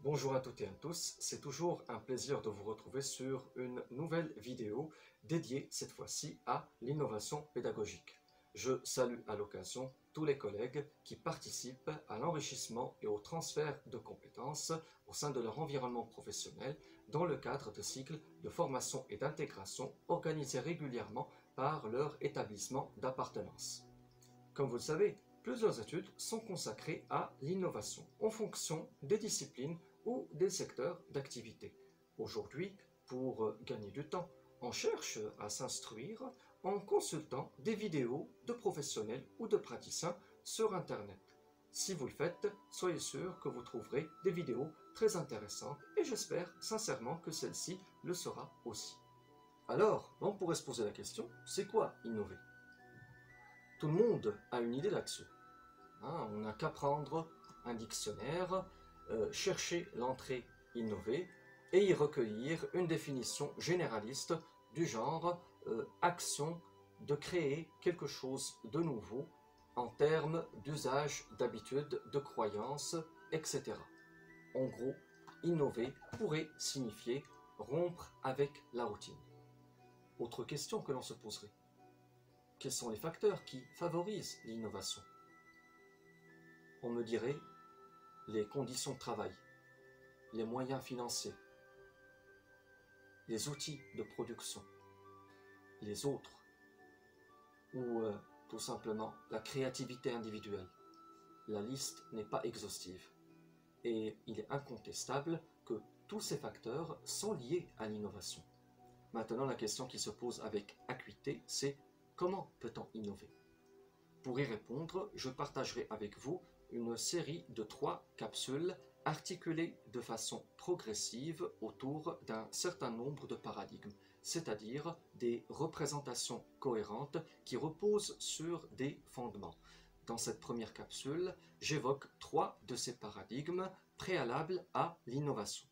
Bonjour à toutes et à tous, c'est toujours un plaisir de vous retrouver sur une nouvelle vidéo dédiée cette fois-ci à l'innovation pédagogique. Je salue à l'occasion tous les collègues qui participent à l'enrichissement et au transfert de compétences au sein de leur environnement professionnel dans le cadre de cycles de formation et d'intégration organisés régulièrement par leur établissement d'appartenance. Comme vous le savez, plusieurs études sont consacrées à l'innovation en fonction des disciplines ou des secteurs d'activité. Aujourd'hui, pour gagner du temps, on cherche à s'instruire en consultant des vidéos de professionnels ou de praticiens sur Internet. Si vous le faites, soyez sûr que vous trouverez des vidéos très intéressantes et j'espère sincèrement que celle-ci le sera aussi. Alors, on pourrait se poser la question, c'est quoi innover? Tout le monde a une idée là-dessus. On n'a qu'à prendre un dictionnaire, chercher l'entrée innover et y recueillir une définition généraliste du genre action de créer quelque chose de nouveau en termes d'usage, d'habitude, de croyances, etc. En gros, innover pourrait signifier rompre avec la routine. Autre question que l'on se poserait. Quels sont les facteurs qui favorisent l'innovation? On me dirait les conditions de travail, les moyens financiers, les outils de production, les autres, ou tout simplement la créativité individuelle. La liste n'est pas exhaustive. Et il est incontestable que tous ces facteurs sont liés à l'innovation. Maintenant, la question qui se pose avec acuité, c'est comment peut-on innover? Pour y répondre, je partagerai avec vous une série de 3 capsules articulées de façon progressive autour d'un certain nombre de paradigmes, c'est-à-dire des représentations cohérentes qui reposent sur des fondements. Dans cette première capsule, j'évoque 3 de ces paradigmes préalables à l'innovation.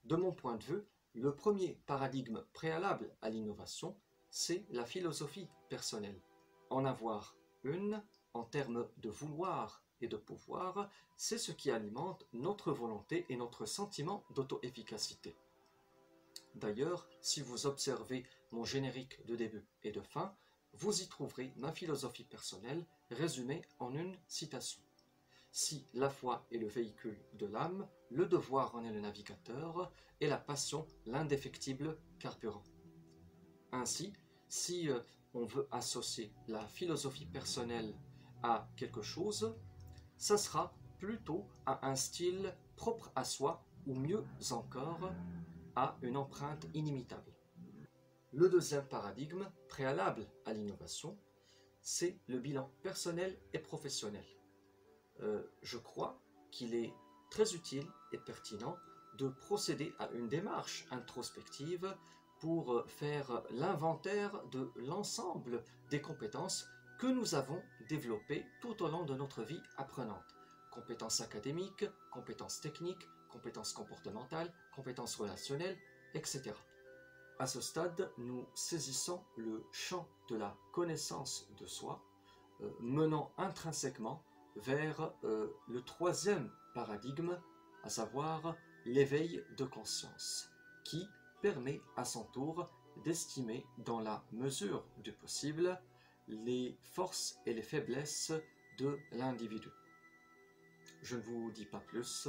De mon point de vue, le premier paradigme préalable à l'innovation, c'est la philosophie personnelle. En avoir une, en termes de vouloir et de pouvoir, c'est ce qui alimente notre volonté et notre sentiment d'auto-efficacité. D'ailleurs, si vous observez mon générique de début et de fin, vous y trouverez ma philosophie personnelle résumée en une citation. Si la foi est le véhicule de l'âme, le devoir en est le navigateur et la passion l'indéfectible carburant. Ainsi, si on veut associer la philosophie personnelle à quelque chose, ça sera plutôt à un style propre à soi ou mieux encore à une empreinte inimitable. Le deuxième paradigme préalable à l'innovation, c'est le bilan personnel et professionnel. Je crois qu'il est très utile et pertinent de procéder à une démarche introspective pour faire l'inventaire de l'ensemble des compétences que nous avons développées tout au long de notre vie apprenante. Compétences académiques, compétences techniques, compétences comportementales, compétences relationnelles, etc. À ce stade, nous saisissons le champ de la connaissance de soi, menant intrinsèquement vers le troisième paradigme, à savoir l'éveil de conscience, qui permet à son tour d'estimer dans la mesure du possible les forces et les faiblesses de l'individu. Je ne vous dis pas plus,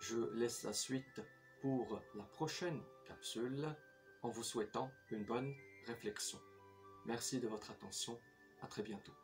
je laisse la suite pour la prochaine capsule en vous souhaitant une bonne réflexion. Merci de votre attention, à très bientôt.